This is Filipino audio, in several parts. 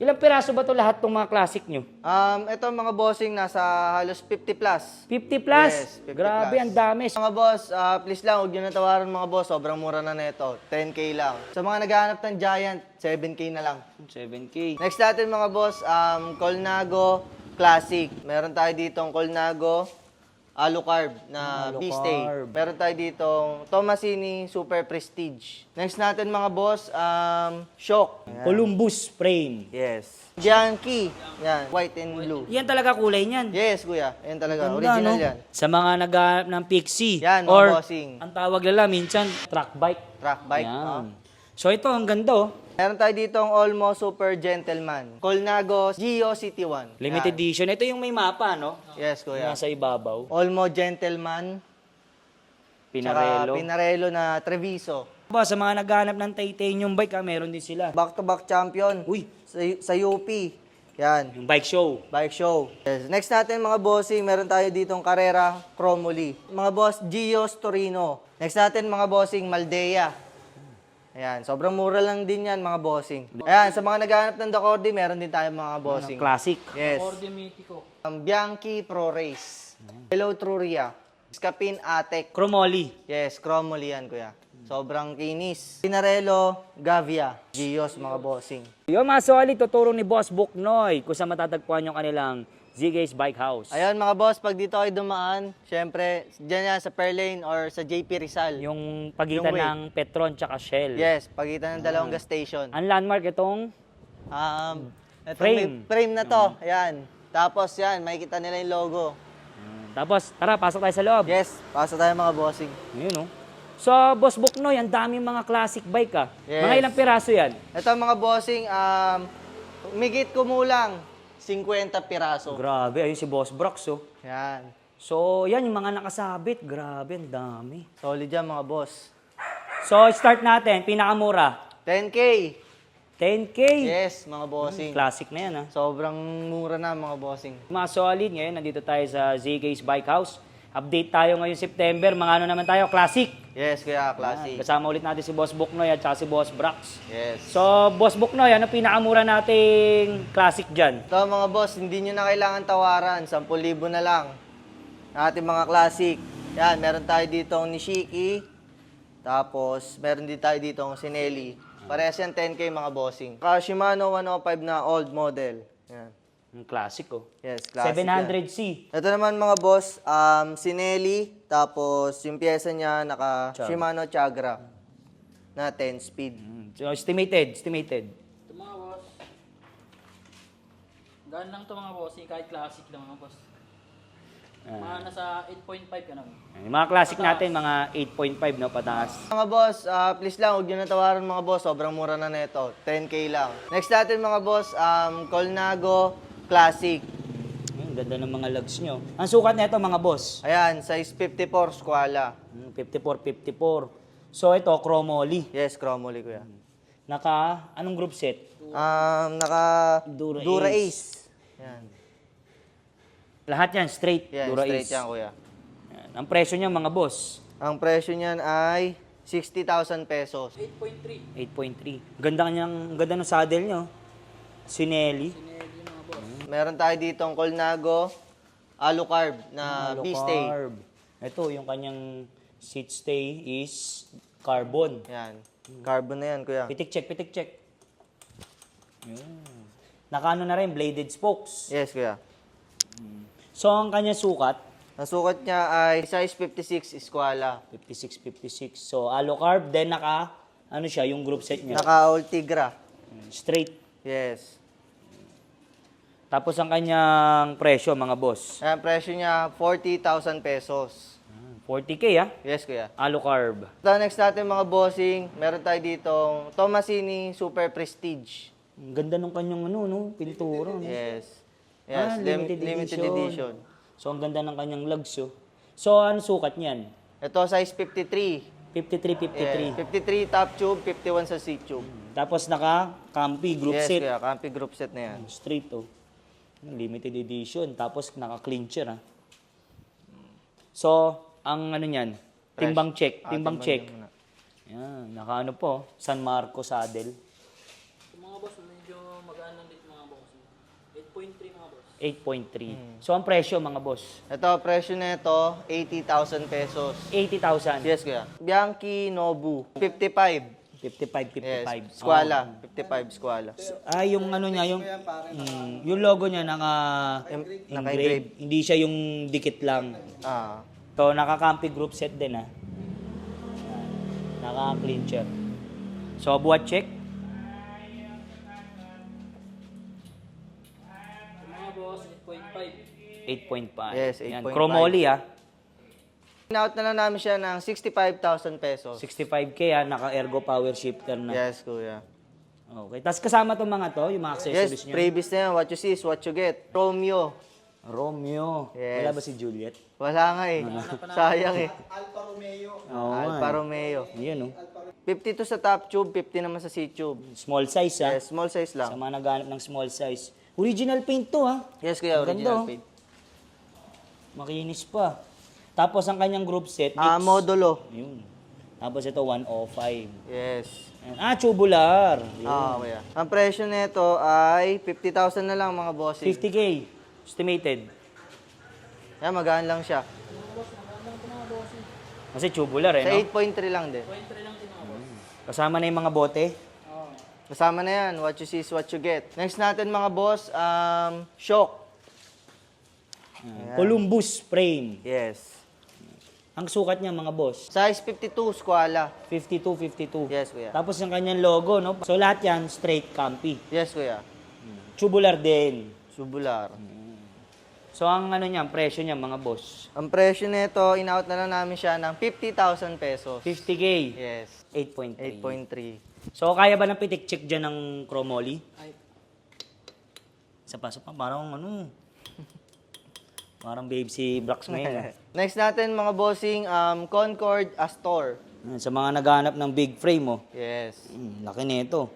Ilang piraso ba to lahat tong mga classic nyo? Ito mga bossing, nasa halos 50 plus. 50 plus? Yes, 50 Grabe, plus. ang dami. Mga boss, please lang, huwag nyo natawaran mga boss. Sobrang mura na nito. 10K lang. Sa mga naghahanap ng Giant, 7K na lang. 7K. Next natin mga boss, Colnago Classic. Meron tayo ditong Colnago Alucard na B-Stay. Alucard. Meron tayo ditong Tomasini Super Prestige. Next natin mga boss, Shock. Ayan. Columbus frame. Yes. Yankee. Yan, white and blue. Yan talaga kulay niyan. Yes, kuya. Yan talaga. Ganda, Original no? yan. Sa mga naghahanap ng Pixie. Yan, mga or bossing. ang tawag nila minsan, track bike. Track bike. Yan. So ito, ang ganda oh. Meron tayo ditong Olmo Super Gentleman. Colnago Geo City 1. Limited Yan. edition. Ito yung may mapa, no? Yes, kuya. Nasa ibabaw. Olmo Gentleman. Pinarello. Tsaka Pinarello na Treviso. Ba, sa mga naghahanap ng titanium bike, meron din sila. Back-to-back champion. Uy, Sa UP. Yan. yung bike show. Bike show. Yes. Next natin mga bossing, meron tayo ditong Carrera Chromoly. Mga boss, Gios Torino. Next natin mga bossing, Maldea. Ayan, sobrang mura lang din yan mga bossing. Ayan, sa mga naghahanap ng Dacordi, meron din tayo mga bossing. Classic. Yes. Bianchi Pro Race. Hello Truria. Scapin Atek. Chromoly. Yes, Chromoly yan kuya. Sobrang kinis. Pinarello Gavia. Gios mga bossing. Yung mga solid, tuturo ni Boss Buknoy kung saan matatagpuan yung kanilang ZG's Bike House. Ayun mga boss, pag dito kayo dumaan, syempre, dyan yan sa Perlane or sa JP Rizal. Yung pagitan Yung way. ng Petron tsaka Shell. Yes, pagitan ng dalawang gas station. Ang landmark itong Ito Frame. frame na to. Ayan. Tapos yan, makikita nila yung logo. tapos, tara, pasok tayo sa loob. Yes, pasa tayo mga bossing. Yun, no? So, Boss Buknoy, ang daming mga classic bike, ah. Yes. Mga ilang piraso yan? Ito mga bossing, migit kumulang 50 piraso. Grabe, ayun si Boss Brox, oh. Yan. So, yan yung mga nakasabit. Grabe, ang dami. Solid yan mga boss. So, start natin. Pinakamura. 10K. 10K. Yes, mga bossing. Classic na yan, ah. Sobrang mura na mga bossing. Mga solid ngayon, nandito tayo sa ZK's Bike House. Update tayo ngayon September. Mga ano naman tayo, classic. Yes, kuya, classic. Kasama ulit natin si Boss Buknoy at saka si Boss Brax. Yes. So, Boss Buknoy, ano pinakamura nating classic dyan? Ito mga boss, hindi nyo na kailangan tawaran. 10,000 na lang. Ating mga classic. Yan, meron tayo dito ang Nishiki. Tapos, meron din tayo dito ang Sinelli. Parehas yan 10K mga bossing. Shimano 105 na old model. Yan. Yung classic, oh. Yes, classic 700C. Ito naman mga boss, Sinelli. Tapos, yung pyesa niya, naka Shimano Chagra na 10 speed. So, estimated. Ito mga boss. Gaan lang to mga boss, kahit classic lang mga boss. Mga nasa 8.5 ka na. Yung mga classic natin, mga 8.5, no, pataas. Mga boss, please lang, huwag nyo natawaran mga boss. Sobrang mura na nito. 10K lang. Next natin mga boss, Colnago Classic. Ang ganda ng mga lugs nyo. Ang sukat nito mga boss, Ayan, size 54 Squala. 54. So, ito, Chromoly. Yes, Chromoly kuya. Anong group set? Naka Dura Dura Ace. Yan. Lahat yan, straight. Yan, Dura straight Ace. yan kuya. Yan. Ang presyo niya mga boss, Ang presyo niyan ay 60,000 pesos. 8.3. 8.3. Ganda ng saddle nyo. Sinelli. Sinelli mga boss. Meron tayo dito ang Colnago Alucard na B-Stay. Carb. Ito, yung kanyang seat stay is carbon. Yan. Carbon na yan kuya. Pitik check. Yun. Nakaano na rin, bladed spokes. Yes kuya. So, ang kanyang sukat, Ang sukat niya ay size 56 Squala. 56. So, Alucard, then yung group set niya. Naka Ultigra. Straight. Yes. Tapos ang kanyang presyo, mga boss. Ang presyo niya 40,000 pesos. 40K, ah. Yes kuya. Alucard. So, next natin mga bossing, meron tayo dito Tomasini Super Prestige. Ang ganda nung kanyang pintura. No? Yes. Ah, Yes, limited limited edition. So, ang ganda ng kanyang lugs, oh. So, ano sukat niyan? Ito size 53. 53. 53 top tube, 51 sa seat tube. Tapos naka-campy group Yes, set. kuya. Campy group set na yan. Straight, oh. Limited edition. Tapos naka-clincher, ah. So, ang ano niyan? Timbang check. Timbang check. niya muna. Yan. Naka po. San Marco saddle. Yung mga boss, medyo magaan lang dito mga bossing. 8.3 mga boss. 8.3. So, ang presyo, mga boss, Ito, presyo nito, 80,000 pesos. 80,000. Yes, kuya. Bianchi Nobu, 55. 55, 55. Yes. Squala, 55 squala. Ah, yung ano niya, yung logo niya Naka-engrave. naka-engrave. Hindi siya yung dikit lang. Ah. So, naka-campy group set din, ha. Naka-clincher. So, buhat check. Yung mga boss, 8.5. 8.5. Yes, Yan. 8.5. Chromoly, ha. In-out na lang namin siya ng 65,000 pesos. 65K, ha. Naka-ergo power shifter na. Yes, kuya. Okay. Tapos kasama tong mga to, yung mga accessories Yes, niya. previous na yan. What you see is what you get. Romeo. Romeo. Yes. Wala ba si Juliet? Wala nga eh. Sayang eh. Oo, Alfa Romeo. Yan, oh. 52 sa top tube, 50 naman sa C-tube. Small size, ha. Yes, small size Sa lang. mga naghanap ng small size. Original paint to, ha. Yes, kuya, Ang ganda, original oh. paint. Makinis pa. Tapos ang kanyang group set, Modulo. Yun. Tapos ito, 105. Yes. Ayan. Ah, tubular. Yun. Kuya. Ang presyo nito ay 50,000 na lang mga bossing. 50K. Estimated. Yan, magaan lang siya. Kasi tubular, Sa eh, no? 8.3 lang din. 8.3 lang din mga boss. Kasama na yung mga bote. Oo. Kasama na yan. What you see is what you get. Next natin mga boss, shock. Columbus frame. Yes. Ang sukat niya, mga boss. Size 52, squala. 52, 52. Yes, kuya. Tapos yung kanyang logo, no? So lahat yan, straight campy. Yes, kuya. Tubular din. Subular. So ang ano niya, ang presyo niya, mga boss. Ang presyo nito, in-out na lang namin siya ng 50,000 pesos. 50K. Yes. 8.3. 8.3. So kaya ba ng pitik check dyan ng chromoly? Ay, Isa pa, parang ano. Parang babe si Brax ngayon. Next natin mga bossing, Concord Astor. Sa mga naghanap ng big frame, oh. Yes. Laki nito.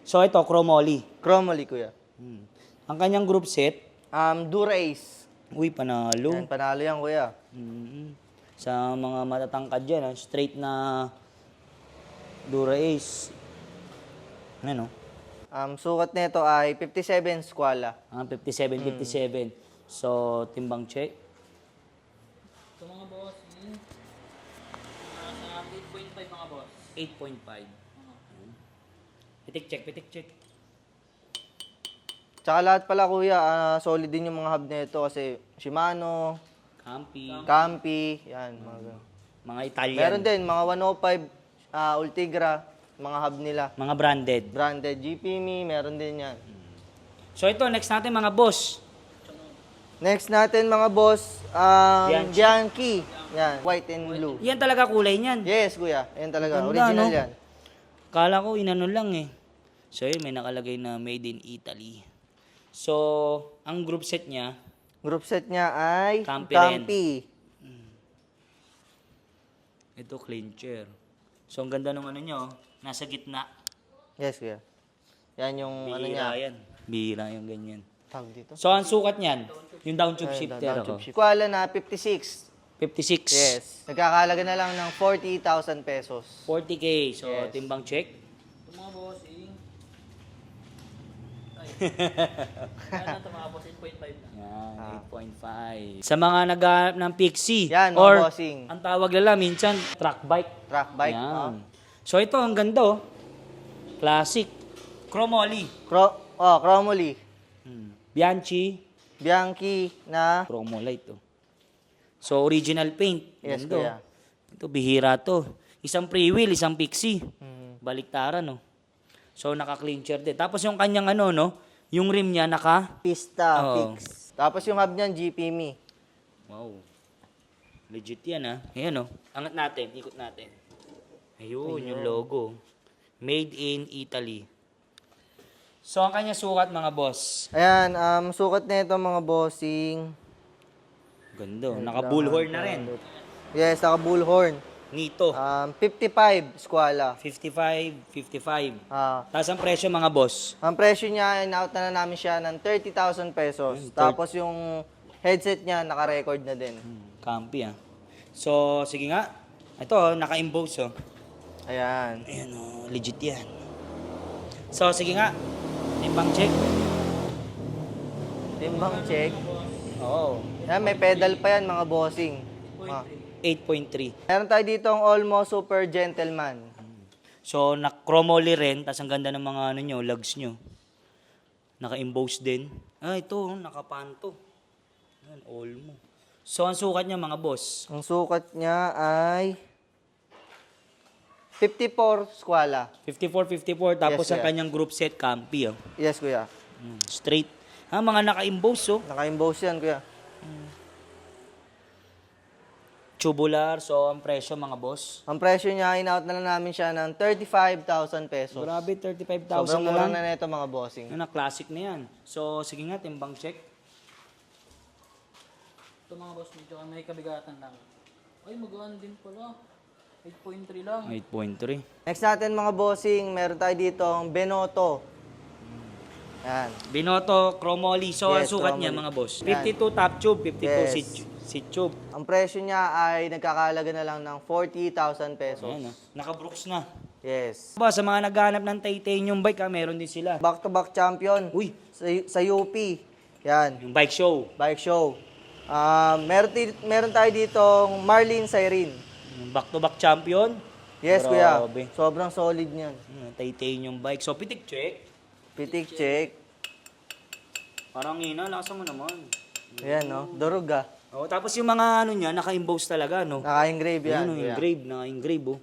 So ito, chromoly. Chromoly, kuya. Ang kanyang group set, Dura-Ace. uy, panalo. Yan, panalo yan, kuya. Sa mga matatangkad dyan, straight na Dura-Ace. Ano? Sukat nito ay 57 squala. 57, 57. So, timbang check. ito mga boss, nasa 8.5 mga boss. 8.5. Pitik check, pitik check. Tsaka lahat pala, kuya, solid din yung mga hub nito kasi Shimano, Campy. Campi, yan. Mga ganun. Mga Italian. Meron din, mga 105, Ultigra, mga hub nila. Mga branded. Branded, GPME, meron din yan. So, ito, next natin mga boss. Next natin mga boss, Bianchi. Bianchi. Yan, white and blue. Yan talaga kulay niyan. Yes, kuya. Yan talaga. Ganda, Original no? yan. Kala ko inano lang eh. So, yun, may nakalagay na made in Italy. So, ang group set niya, Group set niya ay Campi rin. Campi. ito clincher. So, ang ganda ng ano niya, oh. Nasa gitna. Yes, kuya. Yan yung ano Bihira niya. yan. Bihira yung ganyan. Tawag dito. So, ang sukat niyan, yung down tube shifter. Down oh. tube shift. Kuala na 56. 56. Yes. Nagkakalaga na lang ng 40,000 pesos. 40K. So, Yes. timbang check. Ito mga boss, ano ito mga boss, 8.5 lang. Yan, 8.5. Sa mga naghahanap ng Pixie. Yan, mga or, bossing. ang tawag nila minsan, track bike. Track bike. Yan. So, ito, ang ganda, oh. Classic. Chromoly. Chromoly. Bianchi. Bianchi na. Chromolite, oh. So, original paint. Yes, Ganda, oh. kuya. Ito, bihira to. Isang pre-wheel, isang Pixie. Baliktaran, no? So, naka-clincher din. Tapos yung kanyang ano, no? Yung rim niya Pista, Oo. fix. Tapos yung hub niyan, GPME. Wow. Legit yan, ha? Ayan, oh. Angat natin. Ikot natin. Ayun, yung logo. Made in Italy. So, ang kanya sukat, mga boss. Ayan, sukat nito mga bossing. Ganda, oh. Naka-bullhorn na rin. Yes, naka bullhorn. Nito. 55 squala. 55, 55. Ah, Tapos ang presyo, mga boss. ang presyo niya, in-out na namin siya ng 30,000 pesos. Tapos yung headset niya, naka-record na din. Campy, ah. So, sige nga. Ito, oh, naka-emboss, oh. Ayan. Ayan, oh. Legit yan. So, sige nga. Timbang check. Timbang check. Oo. Yan, may pedal pa yan mga bossing. Ah. 8.3. Meron tayo dito ang Olmo Super Gentleman. So, chromoly rin, tas ang ganda ng mga ano nyo, lugs nyo. Naka-emboss din. Ah, ito, nakapanto. Yan, Olmo. So, ang sukat niya mga boss. Ang sukat niya ay 54 squala. 54-54, tapos Yes, ang kuya. kanyang group set, Campi. Oh. Yes, kuya. Straight. Ah, mga naka-emboss, oh. Naka-emboss yan, kuya. Tubular. So, ang presyo mga boss. Ang presyo niya, in-out na lang namin siya ng 35,000 pesos. Grabe, 35,000 Sobrang na mura lang. na nito mga bossing. Yan, classic na yan. So, sige nga, timbang check. Ito mga boss, medyo may kabigatan lang. Ay, magaan din pala. 8.3 lang. 8.3. Next natin mga bossing, meron tayo dito ang Benoto. Yan. Binoto, chromoly. So, ang Yes, sukat niya chromoly. mga boss. Yan. 52 top tube, 52 Yes. seat tube. Ang presyo niya ay nagkakalaga na lang ng 40,000 pesos. Ayan, naka-brooks na. Yes. Ba, sa mga naghahanap ng titanium bike, meron din sila. Back-to-back champion Uy, sa UP. Yan. yung bike show. Bike show. Meron tayo dito Marlin Siren. Yung back-to-back champion. Yes, kuya. Grabe. Sobrang solid niyan. Titanium bike. So, pitik check. Pitik check. Parang ina, lakas mo naman. Ayan, no? Durug ah. Oh, tapos yung mga ano niya, naka-emboss talaga, no? Naka-engrave yan, Ayan, oh, kuya. engrave, naka-engrave, oh.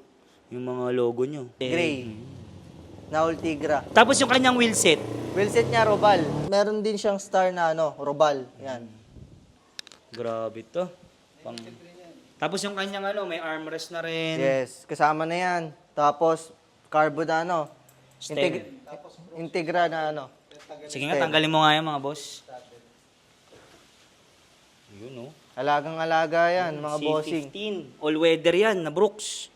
Yung mga logo nyo. Gray. Na Ultigra. Tapos yung kanyang wheelset. Wheelset niya, Robal. Meron din siyang star na Robal. Yan. Grabe to. Tapos yung kanyang ano, may armrest na rin. Yes, kasama na yan. Tapos, carbo na Stem. Integra na Sige nga, tanggalin mo nga yan mga boss. Yun, oh. Alagang-alaga yan, mga bossing. C15. All weather yan, na Brooks.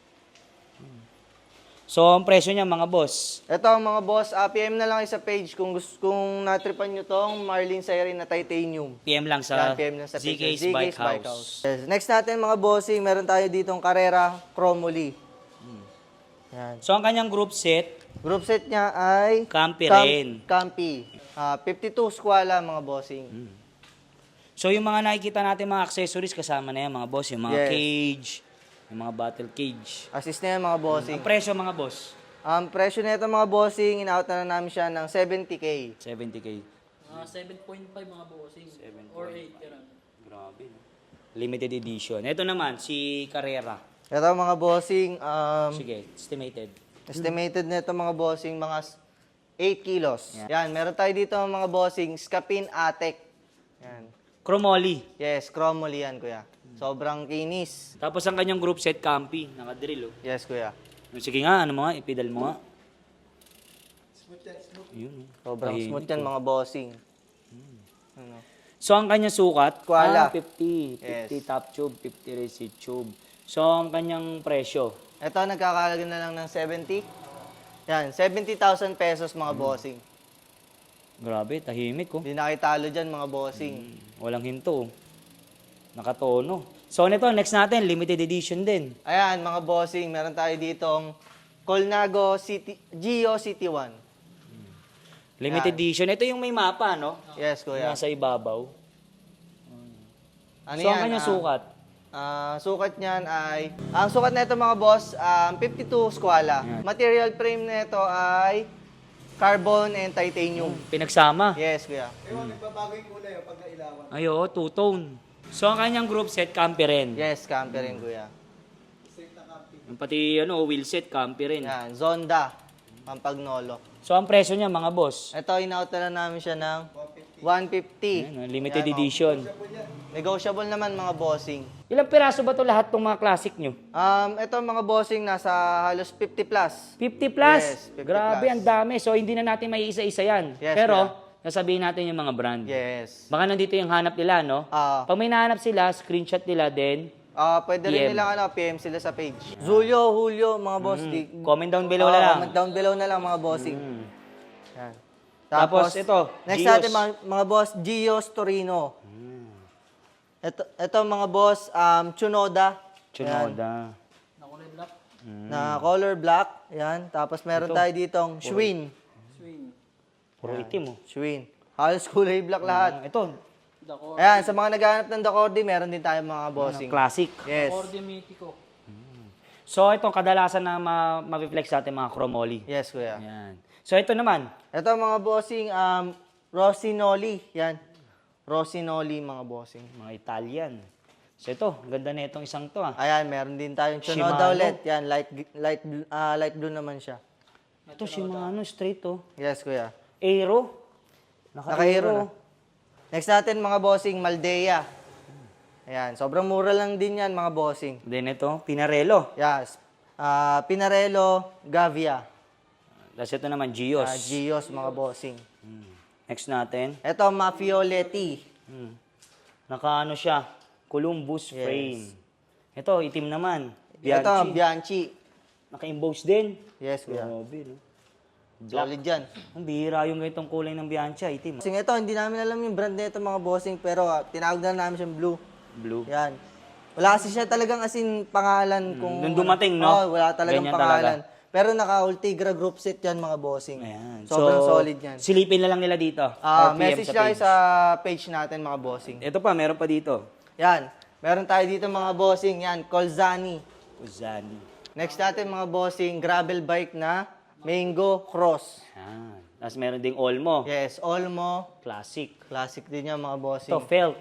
So, ang presyo niya mga boss. Ito mga boss, PM na lang kayo sa page kung natripan nyo tong Marlin Siren na titanium. PM lang sa Yan, PM lang sa page. ZK's Bike House. Yes. Next natin mga bossing, meron tayo ditong Carrera Chromoly. Yan. So, ang kanyang group set, Group set niya ay Campi rin. Campi. 52 squala mga bossing. So, yung mga nakikita natin mga accessories, kasama na yan mga boss. Yung mga Yes. cage, yung mga battle cage. Assist na yan mga bossing. Ang presyo mga boss, Ang presyo nito mga bossing, in-out na namin siya ng 70K. 70K. 7.5 mga bossing. 7.5. Or 8, gano'n. Grabe, no? Limited edition. Ito naman, si Carrera. Ito mga bossing, Sige, estimated. estimated nito mga bossing, mga 8 kilos. Yan, meron tayo dito mga bossing, Scapin Atek. Yan. Chromoly. Yes, chromoly yan, kuya. Sobrang kinis. Tapos ang kanyang group set, Campi. Nakadrill, oh. Yes, kuya. Sige nga, ano mo nga, ipidal mo nga. Yun, oh. Sobrang Tahimik, smooth yan, oh. mga bossing. Ano? So, ang kanyang sukat, Kuala. 50. 50 Yes. top tube, 50 receipt tube. So, ang kanyang presyo, Ito, nagkakalaga na lang ng 70. Yan, 70,000 pesos mga bossing. grabe, tahimik, oh. Hindi nakitalo dyan mga bossing. Walang hinto, oh. Nakatono. So, nito, next natin, limited edition din. Ayan, mga bossing, meron tayo ditong Colnago Geo City 1. Limited edition. Ito yung may mapa, no? Yes, kuya. Nasa ibabaw. Ano So, ang kanyang sukat, sukat niyan ay, ang sukat nito mga boss, 52 squala. Yan. Material frame nito ay carbon and titanium. pinagsama. Yes, kuya. Ay, oo, two-tone. So, ang kanyang group set, Campi rin. Yes, camper rin, kuya. Yung pati, ano, wheel set, Campi rin. Yan, Zonda, Pampagnolo. So, ang presyo niya, mga boss, Ito, in-out na lang namin siya ng 150. Ayan, limited Yan, edition. Negotiable naman mga bossing. Ilang piraso ba to lahat ng mga classic nyo? Ito mga bossing, nasa halos 50 plus. 50 plus? Yes, 50 Grabe, plus. ang dami. So, hindi na natin may isa-isa yan. Yes, Pero, nasabihin natin yung mga brand. Yes. Baka nandito yung hanap nila, no? Ah. Pag may nahanap sila, screenshot nila din. Pwede rin PM. nilang PM sila sa page. Julio, Julio, mga boss. Comment down below na lang. Comment down below na lang mga bossing. Mm. Yan. Tapos, ito, next Gios. natin mga boss, Gios Torino. Ito mga boss, Chunoda. Yan. Chunoda. Nakulay black. Na color black. Yan. Tapos meron tayo ditong Schwinn. Swing. Puro itim, oh. Schwinn. Halos kulay black lahat. Ito, Dako. Ayan, sa mga naghahanap ng Dacordi, meron din tayong mga bossing. classic. Yes. Accordion Mythico. So, ito kadalasan na ma-reflex natin mga chromoly. Yes, kuya. Yan. So, ito naman. Ito mga bossing, Rosinoli. Yan. Rosinoli mga bossing. Mga Italian. So, ito. Ganda na itong isang to, ah. Ayan, meron din tayong Shimano. Tsunoda ulit. Yan, light blue naman siya. Ito, Shimano, straight, to. Yes, kuya. Aero. Naka-aero na. Next natin mga bossing, Maldea. Ayan, sobrang mura lang din yan mga bossing. Then ito, Pinarello. Yes. Pinarello, Gavia. Tapos ito naman, Gios. Gios mga bossing. Next natin. Ito, Mafioletti. Naka-ano siya, Columbus Yes. frame. Ito, itim naman. Ito, Bianchi. Bianchi. Naka-emboss din. Yes, kuya. Grabe, no? Solid yan. Ang bihira yung ganitong kulay ng Bianchi, itim. Bossing, ito, hindi namin alam yung brand nito mga bossing, pero tinawag na namin siyang blue. Blue. Yan. Wala kasi siya talagang asin pangalan kung... Nung dumating, no? Oo, wala talagang Ganyan pangalan. Pero naka-Ultigra group set yan mga bossing. Ayan. Sobrang solid yan. Silipin na lang nila dito. Or PM Message sa lang page. sa page natin mga bossing. Ito pa, meron pa dito. Yan. Meron tayo dito mga bossing. Yan, Colzani. Uzani. Next natin mga bossing, gravel bike na Mango Cross. Ayan. Tapos meron ding Olmo. Yes, Olmo. Classic. Classic din yan mga bossing. Ito, Felt.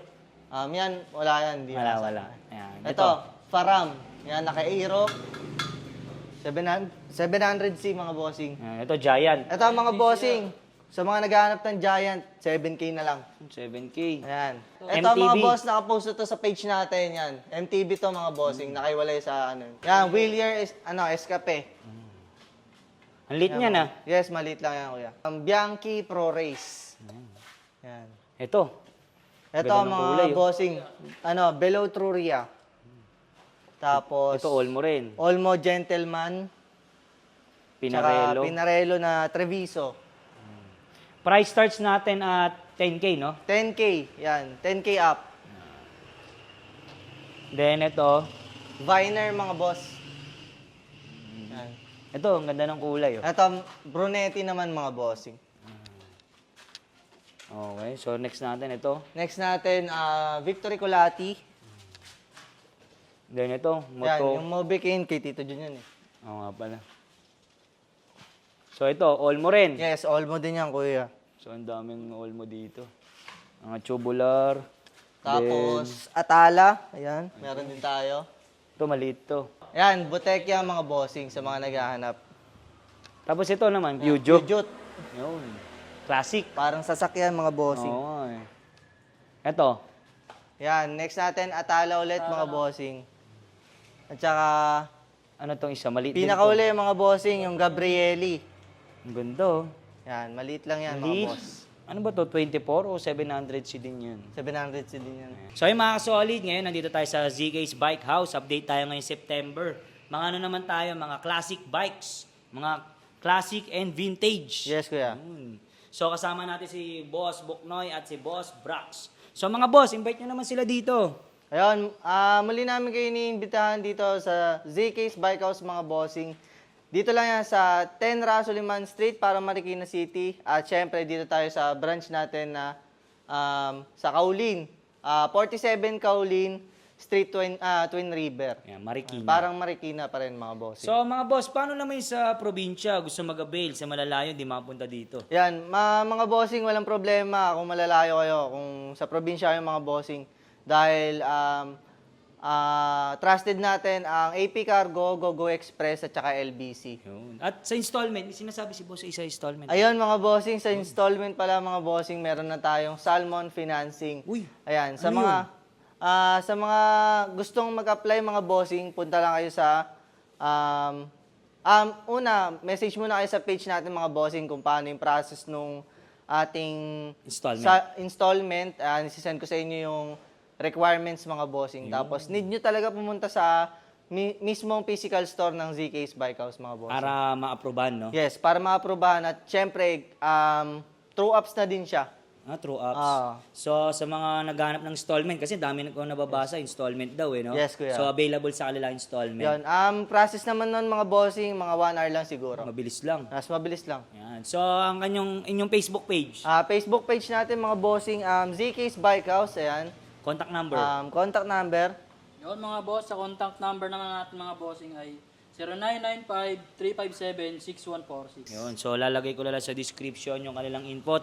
Yan, wala yan. Di Wala, nasa- wala. Ayan. Ito, Faram. Yan, naka-aero. 700C mga bossing. Ayan. Ito, Giant. Ito mga bossing. Sa mga naghahanap ng Giant, 7K na lang. 7K. Ayan. Ito MTB. mga boss, nakapost ito sa page natin yan. MTB to mga bossing, nakaiwalay sa ano. Yan, wheel year is, Escape. Ang lit niya na. Yes, maliit lang yan kuya. Bianchi Pro Race. Yan. Ito. Ito Ganda ng mga kulay, oh. bossing, Below Truria. Tapos, Ito, Olmo rin. Olmo Gentleman. Pinarello. Tsaka Pinarello na Treviso. Price starts natin at 10K, no? 10K, yan. 10K up. Then ito. Viner mga boss. Yan. Ito, ang ganda ng kulay, oh. Ito, Brunetti naman mga bossing. Okay, so next natin ito. Next natin, Victory Colati. Then ito, Yan, Moto. yung Mobikin, kay Tito Jun yan eh. Oo nga pala. So ito, Olmo rin. Yes, Olmo din yan kuya. So ang daming Olmo dito. Mga tubular. Tapos, Atala. Ayan, meron din tayo. Ito, maliit to. Ayan, Botekia mga bossing sa mga naghahanap. Tapos ito naman, Peugeot. Peugeot. Yun. Classic. Parang sasakyan mga bossing. Oo eh. Ito. Yan, next natin, Atala ulit mga bossing. At saka, Ano tong isa? Maliit din to. pinakauli mga bossing, yung Gabrieli. Ang ganda, oh. Yan, maliit lang yan mga Maliit. boss. Ano ba to? 24 o 700C din yun? 700 din yan. So yung mga solid ngayon, nandito tayo sa ZK's Bike House. Update tayo ngayong September. Mga ano naman tayo, mga classic bikes. Mga classic and vintage. Yes, kuya. Yun. So kasama natin si Boss Buknoy at si Boss Brax. So mga boss, invite nyo naman sila dito. Ayun, muli namin kayo iniimbitahan dito sa ZK's Bike House mga bossing. Dito lang yan sa 10 Rasuliman Street para Marikina City. At syempre dito tayo sa branch natin na sa Kaulin. 47 Kaulin Street Twin River. Yan, Marikina. Parang Marikina pa rin mga bossing. So mga boss, paano naman yung sa probinsya? Gusto mag-avail sa malalayo, di mapunta dito. Yan, mga bossing, walang problema kung malalayo kayo, kung sa probinsya yung mga bossing. Dahil trusted natin ang AP Cargo, GoGo Express at saka LBC. Yun. At sa installment, may sinasabi si boss sa isa installment. Ayun mga bossing, sa installment pala mga bossing, meron na tayong Salmon Financing. Uy, Ayan, sa ano mga gustong mag-apply mga bossing, punta lang kayo sa message muna kayo sa page natin mga bossing kung paano yung process nung ating installment. Isisend ko sa inyo yung requirements mga bossing. Tapos need nyo talaga pumunta sa mismong physical store ng ZK's Bike House mga bossing. para ma-aproban, no? Yes, para ma-aprobahan at syempre true ups na din siya. True ups. Ah. So, sa mga naghanap ng installment, kasi dami ko nababasa, installment daw eh, no? Yes, kuya. So, available sa kanila installment. Yun. Process naman nun mga bossing, mga 1 hour lang siguro. Mabilis lang. Mas mabilis lang. Yan. So, ang inyong Facebook page, Facebook page natin mga bossing, ZK's Bike House, ayan. contact number. Contact number, Yun mga boss, sa contact number naman natin mga bossing ay 0995-357-6146. Yun. So, lalagay ko lang sa description yung kanilang info.